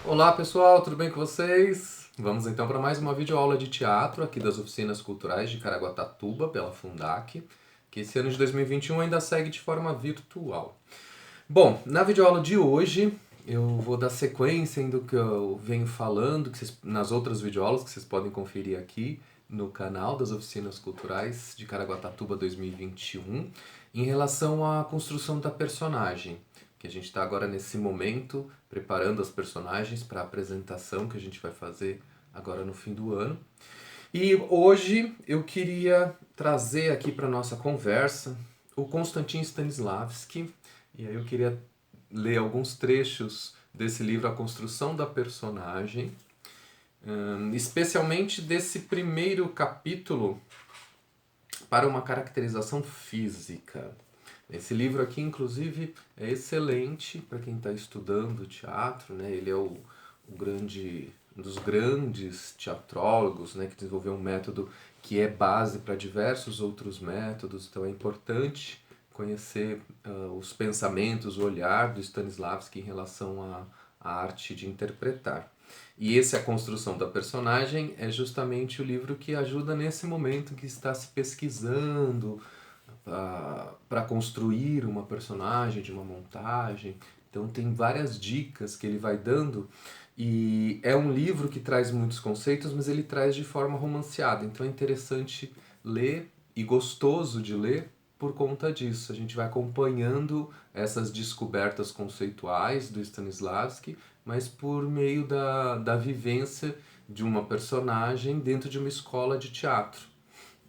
Olá pessoal, tudo bem com vocês? Vamos então para mais uma videoaula de teatro aqui das Oficinas Culturais de Caraguatatuba, pela Fundac, que esse ano de 2021 ainda segue de forma virtual. Bom, na videoaula de hoje eu vou dar sequência em do que eu venho falando nas outras videoaulas que vocês podem conferir aqui no canal das Oficinas Culturais de Caraguatatuba 2021, em relação à construção da personagem, que a gente está agora nesse momento preparando as personagens para a apresentação que a gente vai fazer agora no fim do ano. E hoje eu queria trazer aqui para nossa conversa o Konstantin Stanislavski, e aí eu queria ler alguns trechos desse livro A Construção da Personagem, especialmente desse primeiro capítulo para uma caracterização física. Esse livro aqui, inclusive, é excelente para quem está estudando teatro, né? Ele é um dos grandes teatrólogos, né, que desenvolveu um método que é base para diversos outros métodos, então é importante conhecer os pensamentos, o olhar do Stanislavski em relação à arte de interpretar. E esse A Construção da Personagem é justamente o livro que ajuda nesse momento que está se pesquisando para construir uma personagem, de uma montagem. Então tem várias dicas que ele vai dando e é um livro que traz muitos conceitos, mas ele traz de forma romanceada. Então é interessante ler e gostoso de ler por conta disso. A gente vai acompanhando essas descobertas conceituais do Stanislavski, mas por meio da vivência de uma personagem dentro de uma escola de teatro.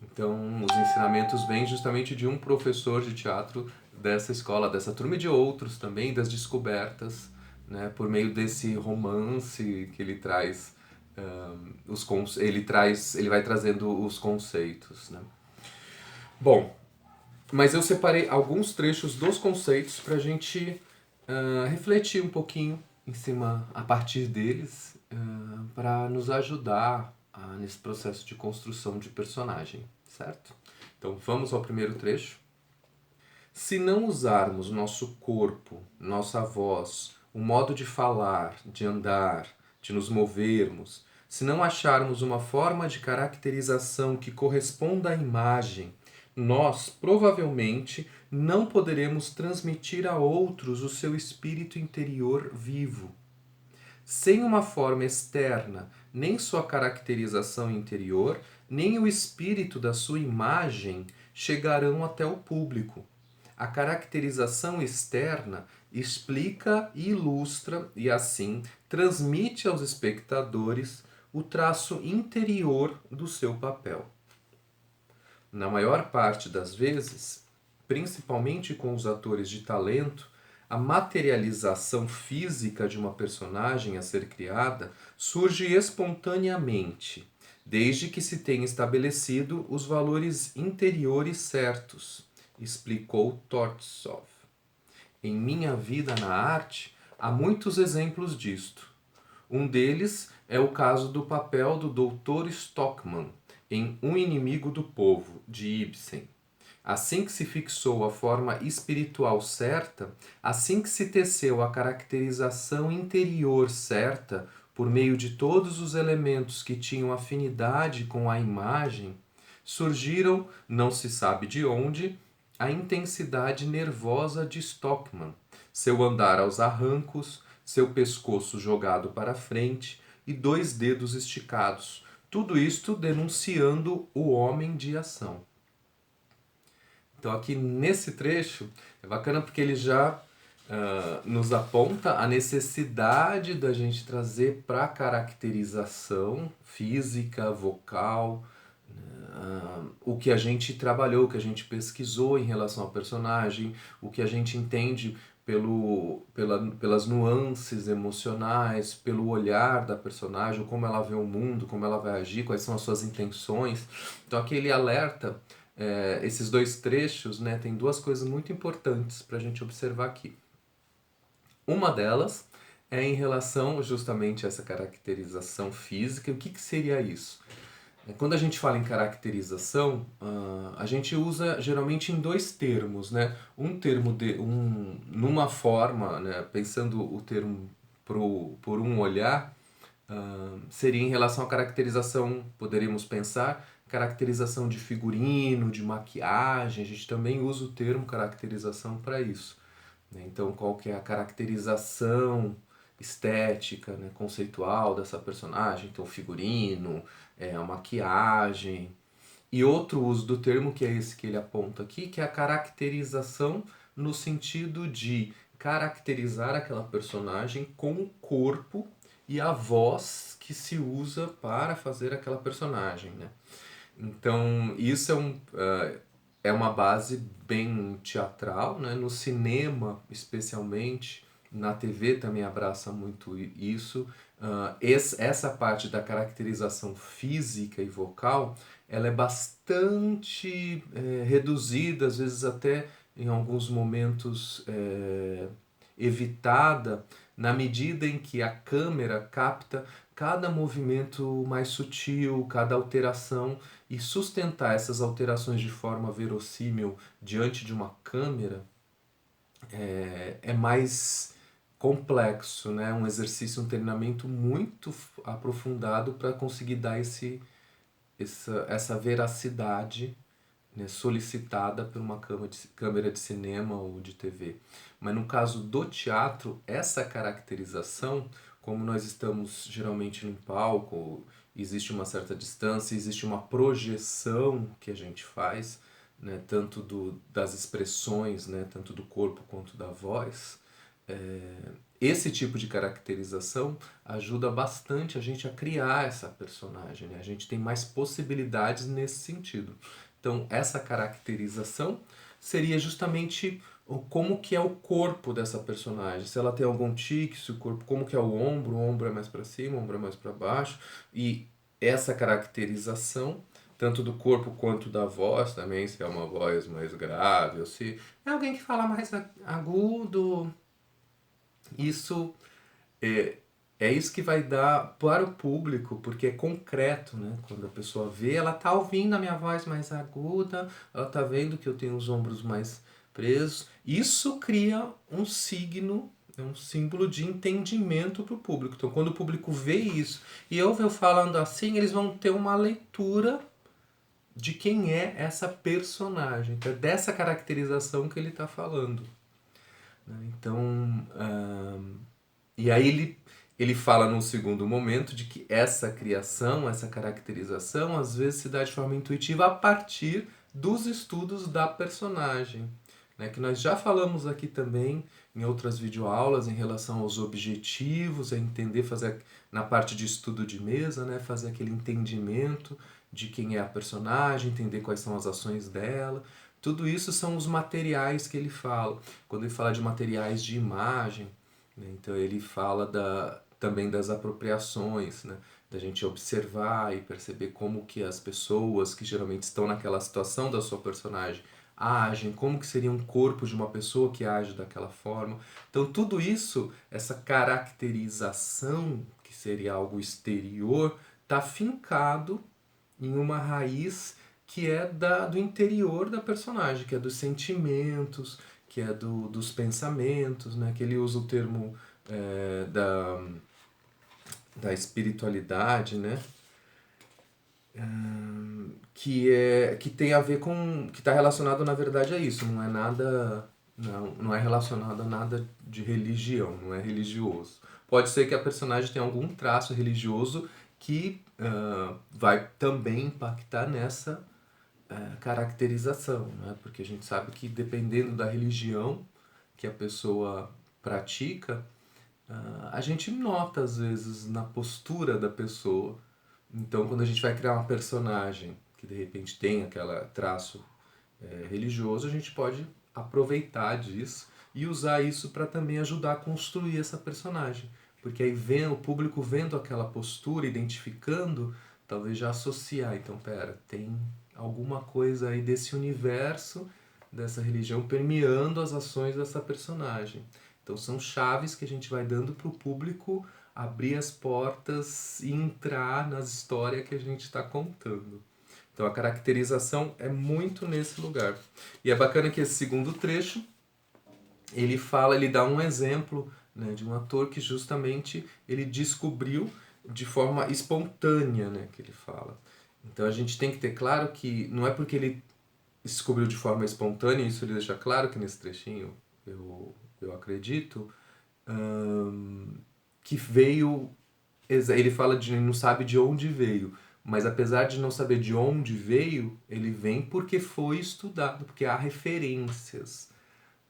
Então, os ensinamentos vêm justamente de um professor de teatro dessa escola, dessa turma e de outros também, das descobertas, né, por meio desse romance que ele traz, ele vai trazendo os conceitos, né? Bom, mas eu separei alguns trechos dos conceitos para a gente refletir um pouquinho em cima, a partir deles, para nos ajudar nesse processo de construção de personagem, certo? Então vamos ao primeiro trecho. Se não usarmos nosso corpo, nossa voz, o modo de falar, de andar, de nos movermos, se não acharmos uma forma de caracterização que corresponda à imagem, nós provavelmente não poderemos transmitir a outros o seu espírito interior vivo. Sem uma forma externa, nem sua caracterização interior, nem o espírito da sua imagem chegarão até o público. A caracterização externa explica e ilustra e, assim, transmite aos espectadores o traço interior do seu papel. Na maior parte das vezes, principalmente com os atores de talento, a materialização física de uma personagem a ser criada surge espontaneamente, desde que se tenha estabelecido os valores interiores certos, explicou Tortsov. Em minha vida na arte, há muitos exemplos disto. Um deles é o caso do papel do Dr. Stockmann em Um Inimigo do Povo, de Ibsen. Assim que se fixou a forma espiritual certa, assim que se teceu a caracterização interior certa, por meio de todos os elementos que tinham afinidade com a imagem, surgiram, não se sabe de onde, a intensidade nervosa de Stockmann, seu andar aos arrancos, seu pescoço jogado para frente e dois dedos esticados, tudo isto denunciando o homem de ação. Então aqui nesse trecho é bacana porque ele já nos aponta a necessidade da gente trazer para a caracterização física, vocal, o que a gente trabalhou, o que a gente pesquisou em relação ao personagem, o que a gente entende pelas nuances emocionais, pelo olhar da personagem, como ela vê o mundo, como ela vai agir, quais são as suas intenções. Então aqui ele alerta esses dois trechos, né, tem duas coisas muito importantes para a gente observar aqui. Uma delas é em relação justamente a essa caracterização física. O que seria isso? Quando a gente fala em caracterização, a gente usa geralmente em dois termos, né? Um termo numa forma, né? Pensando o termo por um olhar, seria em relação à caracterização, poderíamos pensar, caracterização de figurino, de maquiagem. A gente também usa o termo caracterização para isso, né? Então, qual que é a caracterização estética, né, conceitual dessa personagem? Então, o figurino, a maquiagem. E outro uso do termo, que é esse que ele aponta aqui, que é a caracterização no sentido de caracterizar aquela personagem com o corpo e a voz que se usa para fazer aquela personagem, né? Então, isso é uma base bem teatral, né? No cinema, especialmente, na TV também abraça muito isso. Essa parte da caracterização física e vocal, ela é bastante reduzida, às vezes até em alguns momentos evitada, na medida em que a câmera capta cada movimento mais sutil, cada alteração, e sustentar essas alterações de forma verossímil diante de uma câmera é mais complexo, né? Um exercício, um treinamento muito aprofundado para conseguir dar essa veracidade, né, solicitada por uma câmera de cinema ou de TV. Mas no caso do teatro, essa caracterização, como nós estamos geralmente em palco, existe uma certa distância, existe uma projeção que a gente faz, né, tanto das expressões, né, tanto do corpo quanto da voz. Esse tipo de caracterização ajuda bastante a gente a criar essa personagem, né? A gente tem mais possibilidades nesse sentido. Então, essa caracterização seria justamente como que é o corpo dessa personagem. Se ela tem algum tique, se o corpo, como que é o ombro é mais para cima, o ombro é mais para baixo. E essa caracterização, tanto do corpo quanto da voz também, se é uma voz mais grave, ou se é alguém que fala mais agudo. Isso é isso que vai dar para o público, porque é concreto, né? Quando a pessoa vê, ela tá ouvindo a minha voz mais aguda, ela tá vendo que eu tenho os ombros mais presos. Isso cria um signo, um símbolo de entendimento para o público. Então, quando o público vê isso e ouve eu falando assim, eles vão ter uma leitura de quem é essa personagem. Então, é dessa caracterização que ele está falando, né? Então, e aí ele fala num segundo momento de que essa criação, essa caracterização, às vezes se dá de forma intuitiva a partir dos estudos da personagem, né? Que nós já falamos aqui também em outras videoaulas em relação aos objetivos, a entender, fazer na parte de estudo de mesa, né? Fazer aquele entendimento de quem é a personagem, entender quais são as ações dela. Tudo isso são os materiais que ele fala. Quando ele fala de materiais de imagem, né? Então ele fala também das apropriações, né? Da gente observar e perceber como que as pessoas que geralmente estão naquela situação da sua personagem agem, como que seria um corpo de uma pessoa que age daquela forma. Então tudo isso, essa caracterização, que seria algo exterior, está fincado em uma raiz que é do interior da personagem, que é dos sentimentos, que é dos pensamentos, né? Que ele usa o termo da espiritualidade, né? Que tem a ver com, que está relacionado na verdade a isso, não é nada, não é relacionado a nada de religião, não é religioso. Pode ser que a personagem tenha algum traço religioso que vai também impactar nessa caracterização, né? Porque a gente sabe que dependendo da religião que a pessoa pratica, a gente nota às vezes na postura da pessoa. Então, quando a gente vai criar uma personagem que de repente tem aquele traço religioso, a gente pode aproveitar disso e usar isso para também ajudar a construir essa personagem. Porque aí vem o público vendo aquela postura, identificando, talvez já associar. Então, pera, tem alguma coisa aí desse universo, dessa religião, permeando as ações dessa personagem. Então, são chaves que a gente vai dando para o público abrir as portas e entrar nas histórias que a gente está contando. Então a caracterização é muito nesse lugar. E é bacana que esse segundo trecho, ele dá um exemplo né, de um ator que justamente ele descobriu de forma espontânea, né, que ele fala. Então a gente tem que ter claro que não é porque ele descobriu de forma espontânea, isso ele deixa claro que nesse trechinho eu acredito, que veio, ele fala de não sabe de onde veio, mas apesar de não saber de onde veio, ele vem porque foi estudado, porque há referências,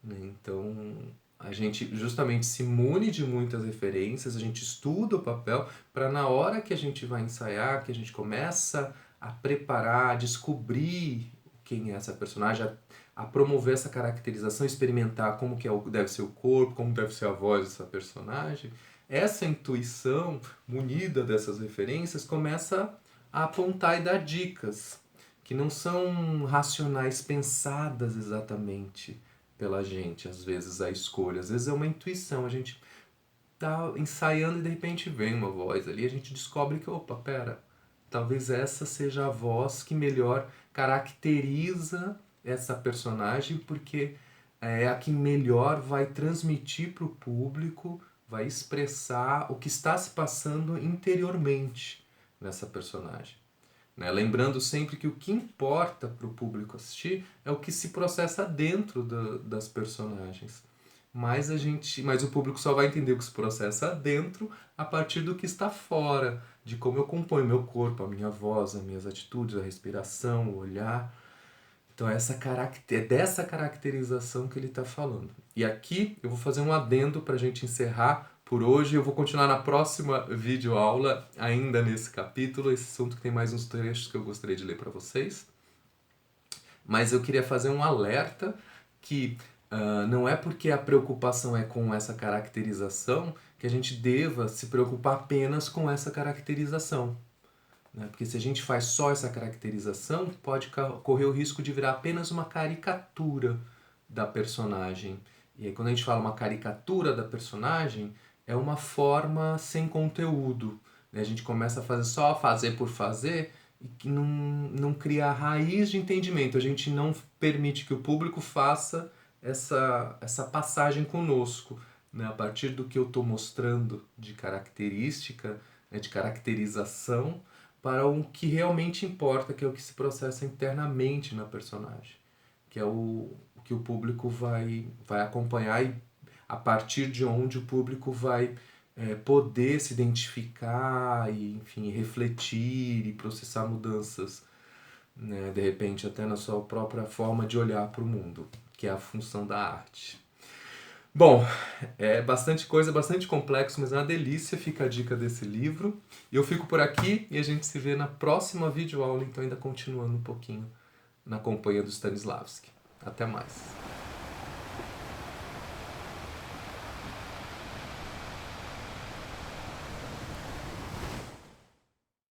né? Então a gente justamente se mune de muitas referências, a gente estuda o papel para na hora que a gente vai ensaiar, que a gente começa a preparar, a descobrir quem é essa personagem, a promover essa caracterização, experimentar como que deve ser o corpo, como deve ser a voz dessa personagem, essa intuição munida dessas referências começa a apontar e dar dicas que não são racionais, pensadas exatamente pela gente, às vezes a escolha, às vezes é uma intuição, a gente tá ensaiando e de repente vem uma voz ali, a gente descobre que, opa, pera, talvez essa seja a voz que melhor caracteriza essa personagem, porque é a que melhor vai transmitir para o público, vai expressar o que está se passando interiormente nessa personagem. Né? Lembrando sempre que o que importa para o público assistir é o que se processa dentro das personagens. Mas o público só vai entender o que se processa dentro a partir do que está fora, de como eu componho meu corpo, a minha voz, as minhas atitudes, a respiração, o olhar. Então é dessa caracterização que ele está falando. E aqui eu vou fazer um adendo para a gente encerrar por hoje. Eu vou continuar na próxima videoaula, ainda nesse capítulo, esse assunto que tem mais uns trechos que eu gostaria de ler para vocês. Mas eu queria fazer um alerta que não é porque a preocupação é com essa caracterização que a gente deva se preocupar apenas com essa caracterização. Né? Porque se a gente faz só essa caracterização, pode correr o risco de virar apenas uma caricatura da personagem. E aí quando a gente fala uma caricatura da personagem, é uma forma sem conteúdo. Né? A gente começa a fazer só fazer por fazer e que não cria a raiz de entendimento. A gente não permite que o público faça essa passagem conosco. Né? A partir do que eu estou mostrando de característica, né? De caracterização, para o que realmente importa, que é o que se processa internamente na personagem, que é o que o público vai acompanhar e a partir de onde o público vai poder se identificar e, enfim, refletir e processar mudanças, né, de repente até na sua própria forma de olhar para o mundo, que é a função da arte. Bom, é bastante coisa, bastante complexo, mas é uma delícia, fica a dica desse livro. Eu fico por aqui e a gente se vê na próxima videoaula, então ainda continuando um pouquinho na companhia do Stanislavski. Até mais.